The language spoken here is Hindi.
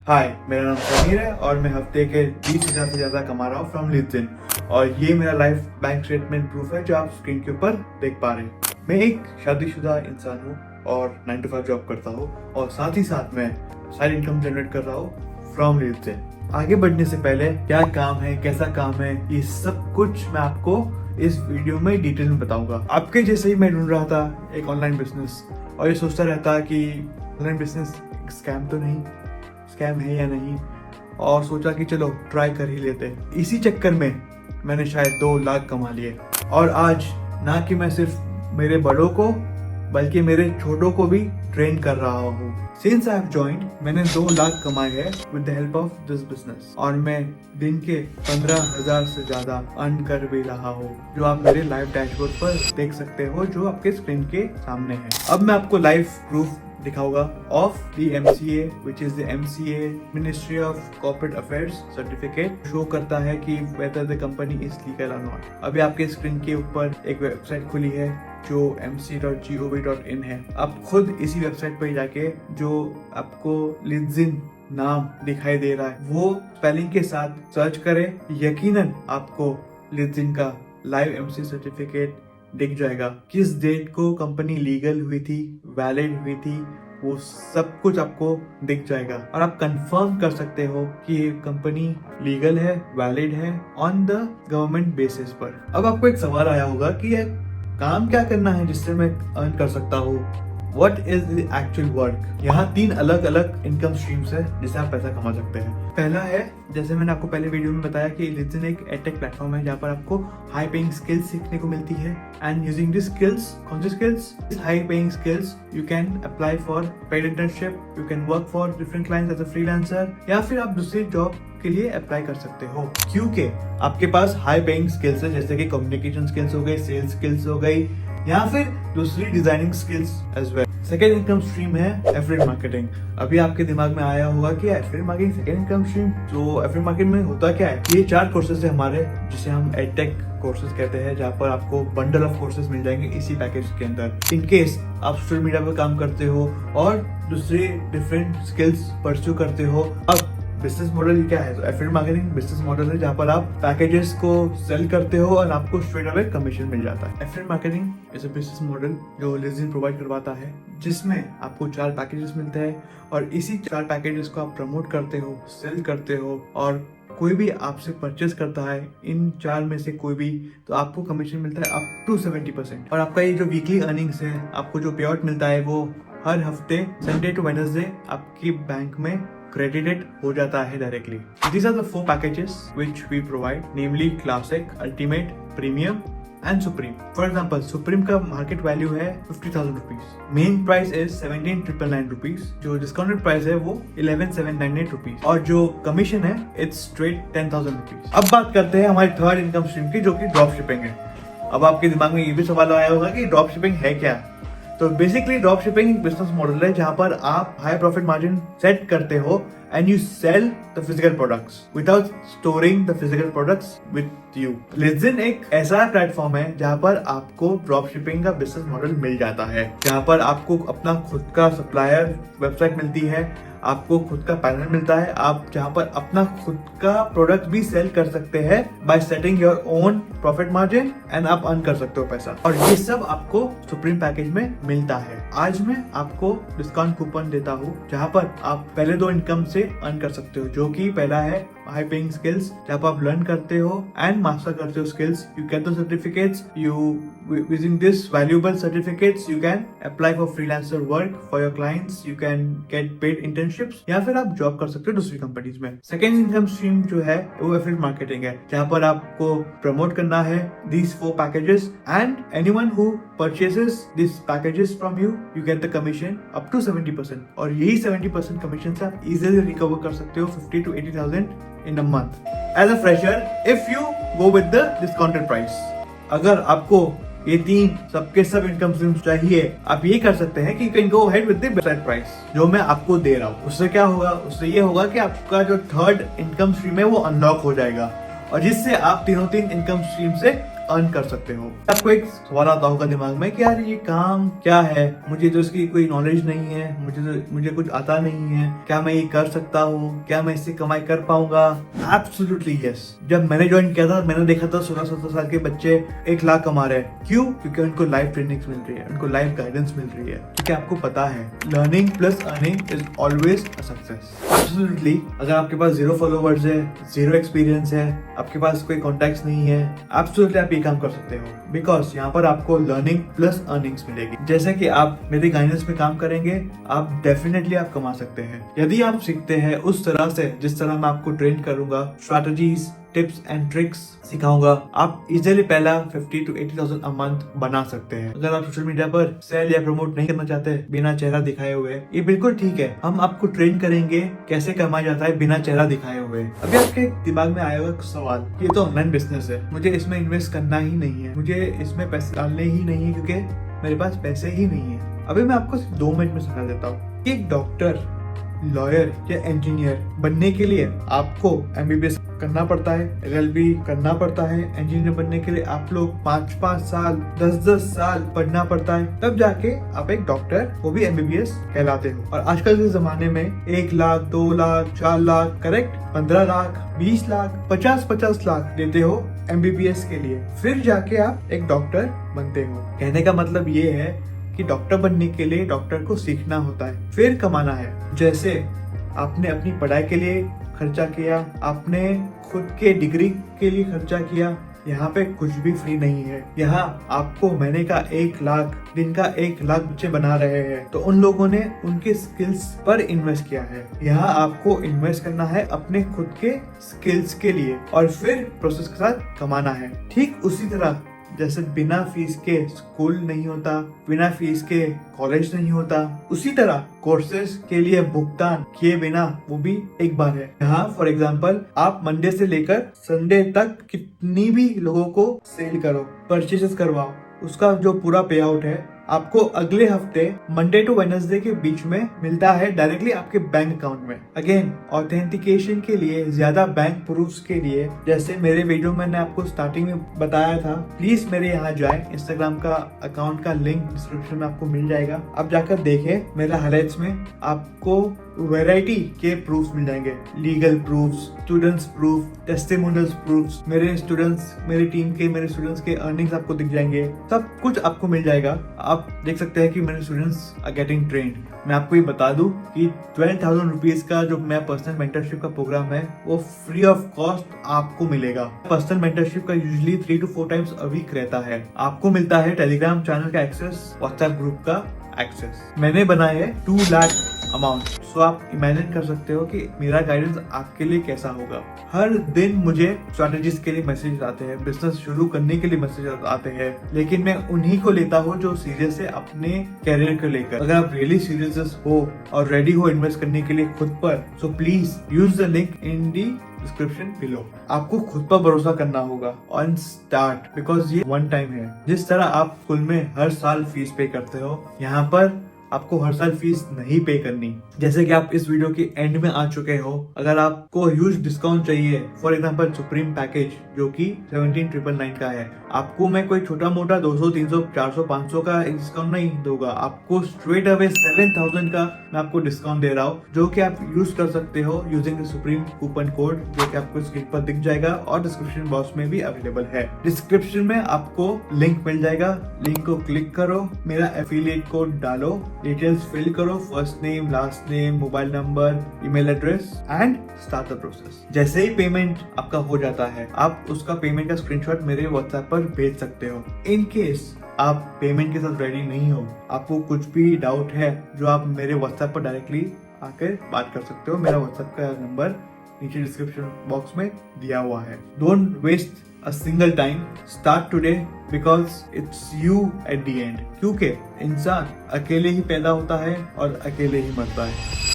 हाय, मेरा नाम समीर है और मैं हफ्ते के 20,000 से ज्यादा कमा रहा हूँ फ्रॉम लिंक्डइन और ये मेरा लाइफ बैंक स्टेटमेंट प्रूफ है जो आप स्क्रीन के ऊपर देख पा रहे हैं। मैं एक शादीशुदा इंसान हूँ और 9 to 5 जॉब करता हूँ और साथ ही साथ मैं साइड इनकम जनरेट कर रहा हूँ फ्रॉम लिंक्डइन। आगे बढ़ने से पहले क्या काम है, कैसा काम है, ये सब कुछ मैं आपको इस वीडियो में डिटेल में बताऊंगा। आपके जैसे ही मैं ढूंढ रहा था एक ऑनलाइन बिजनेस और ये सोचता रहता कि ऑनलाइन बिजनेस स्कैम तो नहीं, स्कैम है या नहीं, और सोचा कि चलो ट्राई कर ही लेते। इसी चक्कर में मैंने शायद 2 लाख कमा लिए और आज ना कि मैं सिर्फ मेरे बड़ों को बल्कि मेरे छोटों को भी ट्रेन कर रहा हूँ। सिंस आई हैव जॉइंड मैंने 2 लाख कमाए हैं with the help of this business और मैं दिन के 15,000 से ज्यादा अर्न कर भी रहा हूँ, जो आप मेरे लाइव डैशबोर्ड पर देख सकते हो जो आपके स्क्रीन के सामने है। अब मैं आपको लाइव प्रूफ दिखाऊंगा of the MCA which is the MCA Ministry of Corporate Affairs certificate show करता है कि whether the company is legal or not। अभी आपके स्क्रीन के ऊपर एक वेबसाइट खुली है जो mc.gov.in है। आप खुद इसी वेबसाइट पर जाके जो आपको लिंक्डइन नाम दिखाई दे रहा है वो स्पेलिंग के साथ सर्च करें, यकीनन आपको लिंक्डइन का लाइव MC सर्टिफिकेट दिख जाएगा। किस डेट को कंपनी लीगल हुई थी, वैलिड हुई थी, वो सब कुछ आपको दिख जाएगा और आप कंफर्म कर सकते हो कि ये कंपनी लीगल है, वैलिड है ऑन द गवर्नमेंट बेसिस पर। अब आपको एक सवाल आया होगा कि ये काम क्या करना है जिससे मैं अर्न कर सकता हूँ, What is the actual work? यहाँ 3 अलग अलग इनकम स्ट्रीम्स है जिससे आप पैसा कमा सकते हैं। पहला है, जैसे मैंने आपको पहले वीडियो में बताया कि लिंक्डइन एक एडटेक प्लेटफॉर्म है जहाँ पर आपको हाई पेइंग स्किल्स सीखने को मिलती है एंड यूजिंग दिस स्किल्स, कौन सी skills, high paying skills, you can apply for paid internship, you can work for different clients as a freelancer या फिर आप दूसरी जॉब के लिए अप्लाई कर सकते हो क्योंकि आपके पास हाई पेइंग स्किल्स है जैसे कि कम्युनिकेशन स्किल्स हो गई, सेल्स स्किल्स हो गई या फिर दूसरी designing skills as well. Second income stream है एफिलिएट मार्केटिंग। अभी आपके दिमाग में आया होगा कि affiliate marketing second income stream, तो एफिलिएट मार्केटिंग में होता क्या है? ये 4 कोर्सेज है हमारे जिसे हम एडटेक कोर्सेज कहते हैं, जहाँ पर आपको बंडल ऑफ कोर्सेज मिल जाएंगे इसी पैकेज के अंदर। इन केस आप सोशल मीडिया पर काम करते हो और दूसरी डिफरेंट स्किल्स परस्यू करते हो। अब बिजनेस मॉडल क्या है? तो एफिलिएट मार्केटिंग बिजनेस मॉडल है जहाँ पर आप पैकेजेस को सेल करते हो और आपको स्ट्रेट अवे कमीशन मिल जाता है। Affiliate marketing is a business model जो लिंक्डइन प्रोवाइड करवाता है जिसमें आपको 4 पैकेजेस मिलते हैं और इसी 4 पैकेजेस को आप प्रमोट करते हो, सेल करते हो और कोई भी आपसे परचेस करता है इन 4 में से कोई भी, तो आपको कमीशन मिलता है अप टू 70%। और आपका ये जो वीकली अर्निंग्स है, आपको जो पे आउट मिलता है वो हर हफ्ते संडे टू वेडनेसडे आपकी बैंक में credited हो जाता है directly. These are the 4 packages which we provide, namely Classic, Ultimate, Premium and Supreme. For example, Supreme का market value है 50,000 rupees. Main price is 17,999 rupees. जो discounted price है वो 11,798 rupees. और जो commission है it's straight 10,000 rupees. अब बात करते हैं हमारी थर्ड इनकम स्ट्रीम की जो कि ड्रॉप शिपिंग है। अब आपके दिमाग में ये भी सवाल आया होगा कि ड्रॉप शिपिंग है क्या? तो basically drop shipping business model है जहां पर आप हाई प्रॉफिट मार्जिन सेट करते हो and you sell the physical products without storing the physical products with you. LinkedIn एक ऐसा प्लेटफॉर्म है जहां पर आपको ड्रॉप शिपिंग का बिजनेस मॉडल मिल जाता है, जहां पर आपको अपना खुद का सप्लायर वेबसाइट मिलती है, आपको खुद का पैनल मिलता है, आप जहां पर अपना खुद का प्रोडक्ट भी सेल कर सकते हैं bye setting your own profit margin and आप अर्न कर सकते हो पैसा। और ये सब आपको सुप्रीम पैकेज में मिलता है। आज मैं आपको डिस्काउंट कूपन देता हूँ जहां पर आप पहले 2 इनकम से अर्न कर सकते हो, जो कि पहला है हाई पेइंग स्किल्स जहाँ पर आप लर्न करते हो एंड मास्टर करते हो skills, you get the certificates, using this valuable certificates you can apply for freelancer work for your clients, you can get paid internships या फिर आप जॉब कर सकते हो दूसरी कंपनीज में। सेकेंड इनकम स्ट्रीम जो है वो एफिलिएट मार्केटिंग है जहाँ पर आपको प्रमोट करना है these 4 packages and anyone who purchases these packages from you get the commission up to 70% और यही 70% कमीशन से आप easily recover कर सकते हो 50 to 80,000 in a month as a fresher if you go with the discounted price। अगर आपको ये 3 सबके सब इनकम स्ट्रीम्स चाहिए, आप ये कर सकते हैं कि you can go ahead with the website price जो मैं आपको दे रहा हूँ। उससे क्या होगा? उससे ये होगा कि आपका जो थर्ड इनकम स्ट्रीम है वो अनलॉक हो जाएगा और जिससे आप तीनों इनकम स्ट्रीम से अर्न कर सकते हो। आपको एक सवाल आता होगा दिमाग में कि यार ये काम क्या है, मुझे तो इसकी कोई नॉलेज नहीं है, मुझे कुछ आता नहीं है, क्या मैं ये कर सकता हूँ, क्या मैं इससे कमाई कर पाऊंगा? Absolutely yes. जब मैंने ज्वाइन किया था मैंने देखा था 16-17 साल के बच्चे 1 लाख कमा रहे हैं। क्यों? क्योंकि उनको लाइफ ट्रेनिंग मिल रही है, उनको लाइफ गाइडेंस मिल रही है। क्योंकि आपको पता है learning plus earning is always a success. Absolutely अगर आपके पास 0 फॉलोवर्स है, 0 एक्सपीरियंस है, आपके पास कोई कॉन्टैक्ट्स नहीं है, एब्सोल्युटली आप ये काम कर सकते हो। बिकॉज यहाँ पर आपको लर्निंग प्लस अर्निंग्स मिलेगी। जैसे कि आप मेरे गाइडेंस में काम करेंगे, आप डेफिनेटली आप कमा सकते हैं यदि आप सीखते हैं उस तरह से जिस तरह मैं आपको ट्रेन करूंगा। स्ट्रैटेजीज, टिप्स एंड ट्रिक्स सिखाऊंगा। आप इजिली पहला 50 to 80,000 अ मंथ बना सकते हैं। अगर आप सोशल मीडिया पर सेल या प्रमोट नहीं करना चाहते बिना चेहरा दिखाए हुए, ये बिल्कुल ठीक है। हम आपको ट्रेन करेंगे कैसे कमाया जाता है बिना चेहरा दिखाए हुए। अभी आपके दिमाग में आएगा सवाल, ये तो ऑनलाइन बिजनेस है, मुझे इसमें इन्वेस्ट करना ही नहीं है, मुझे इसमें पैसे डालने ही नहीं है क्योंकि मेरे पास पैसे ही नहीं है। अभी मैं आपको 2 मिनट में समझा देता हूँ कि एक डॉक्टर, लॉयर या इंजीनियर बनने के लिए आपको MBBS करना पड़ता है, LLB करना पड़ता है। इंजीनियर बनने के लिए आप लोग 5-5 साल, 10-10 साल पढ़ना पड़ता है, तब जाके आप एक डॉक्टर, वो भी MBBS कहलाते हो। और आजकल के जमाने में 1 लाख, 2 लाख, 4 लाख, करेक्ट, 15 लाख, 20 लाख, 50-50 लाख देते हो MBBS के लिए, फिर जाके आप एक डॉक्टर बनते हो। कहने का मतलब ये है कि डॉक्टर बनने के लिए डॉक्टर को सीखना होता है, फिर कमाना है। जैसे आपने अपनी पढ़ाई के लिए खर्चा किया, आपने खुद के डिग्री के लिए खर्चा किया, यहाँ पे कुछ भी फ्री नहीं है। यहाँ आपको महीने का 1 लाख, दिन का 1 लाख बच्चे बना रहे हैं, तो उन लोगों ने उनके स्किल्स पर इन्वेस्ट किया है। यहाँ आपको इन्वेस्ट करना है अपने खुद के स्किल्स के लिए और फिर प्रोसेस के साथ कमाना है। ठीक उसी तरह जैसे बिना फीस के स्कूल नहीं होता, बिना फीस के कॉलेज नहीं होता, उसी तरह कोर्सेज के लिए भुगतान किए बिना वो भी एक बार है। यहाँ फॉर एग्जाम्पल आप मंडे से लेकर संडे तक कितनी भी लोगों को सेल करो, परचेजेस करवाओ, उसका जो पूरा पे आउट है आपको अगले हफ्ते मंडे टू वेडनेसडे के बीच में मिलता है डायरेक्टली आपके बैंक अकाउंट में। अगेन ऑथेंटिकेशन के लिए, ज्यादा बैंक प्रूफ्स के लिए, जैसे मेरे वीडियो में मैंने आपको स्टार्टिंग में बताया था, प्लीज मेरे यहाँ जाए, इंस्टाग्राम का अकाउंट का लिंक डिस्क्रिप्शन में आपको मिल जाएगा। आप जाकर देखें मेरा हाइलाइट्स में, आपको वैरायटी के प्रूफ्स मिल जाएंगे, legal proofs, students proof, testimonials proofs, मेरे स्टूडेंट्स, मेरी टीम के, मेरे स्टूडेंट्स के अर्निंग्स आपको दिख जाएंगे, सब कुछ आपको मिल जाएगा। आप देख सकते हैं कि मेरे स्टूडेंट्स आर गेटिंग ट्रेंड। मैं आपको ये बता दूं कि 12,000 रुपीज का जो मेरा पर्सनल मेंटरशिप का प्रोग्राम है वो फ्री ऑफ कॉस्ट आपको मिलेगा। पर्सनल मेंटरशिप का usually 3 to 4 times a week रहता है। आपको मिलता है टेलीग्राम चैनल का एक्सेस, व्हाट्सएप ग्रुप का एक्सेस। मैंने बनाए है 2 लाख अमाउंट। सो आप इमेजिन कर सकते हो कि मेरा गाइडेंस आपके लिए कैसा होगा। हर दिन मुझे स्ट्रैटेजीज के लिए मैसेज आते हैं, बिजनेस शुरू करने के लिए मैसेज आते हैं, लेकिन मैं उन्हीं को लेता हूँ जो सीरियस है अपने कैरियर को लेकर। अगर आप रियली सीरियस हो और रेडी हो इन्वेस्ट करने के लिए खुद पर, so please use the link in the description below. आपको खुद पर भरोसा करना होगा ऑन स्टार्ट, बिकॉज ये 1 टाइम है। जिस तरह आप स्कूल में हर साल फीस पे करते हो, यहाँ पर आपको हर साल फीस नहीं पे करनी। जैसे कि आप इस वीडियो के एंड में आ चुके हो, अगर आपको ह्यूज डिस्काउंट चाहिए, फॉर एग्जांपल सुप्रीम पैकेज जो कि 17,999 का है, आपको मैं कोई छोटा मोटा 200, 300, 400, 500 का डिस्काउंट नहीं दूंगा, आपको स्ट्रेट अवे 7,000 का मैं आपको डिस्काउंट दे रहा हूँ, जो कि आप यूज कर सकते हो using the supreme coupon code, जो कि आपको स्क्रीन पर दिख जाएगा और डिस्क्रिप्शन बॉक्स में भी अवेलेबल है। डिस्क्रिप्शन में आपको लिंक मिल जाएगा, लिंक को क्लिक करो, मेरा एफिलिएट कोड डालो, डिटेल्स फिल करो, first name, last name, mobile number, email address and start the process. जैसे ही पेमेंट आपका हो जाता है, आप उसका पेमेंट का स्क्रीनशॉट मेरे व्हाट्सएप पर भेज सकते हो। इन केस आप पेमेंट के साथ रेडी नहीं हो, आपको कुछ भी डाउट है, जो आप मेरे व्हाट्सएप पर डायरेक्टली आकर बात कर सकते हो। मेरा व्हाट्सएप का नंबर नीचे डिस्क्रिप्शन बॉक्स में दिया हुआ है। Don't waste a single time, start today because it's you at the end। क्योंकि इंसान अकेले ही पैदा होता है और अकेले ही मरता है।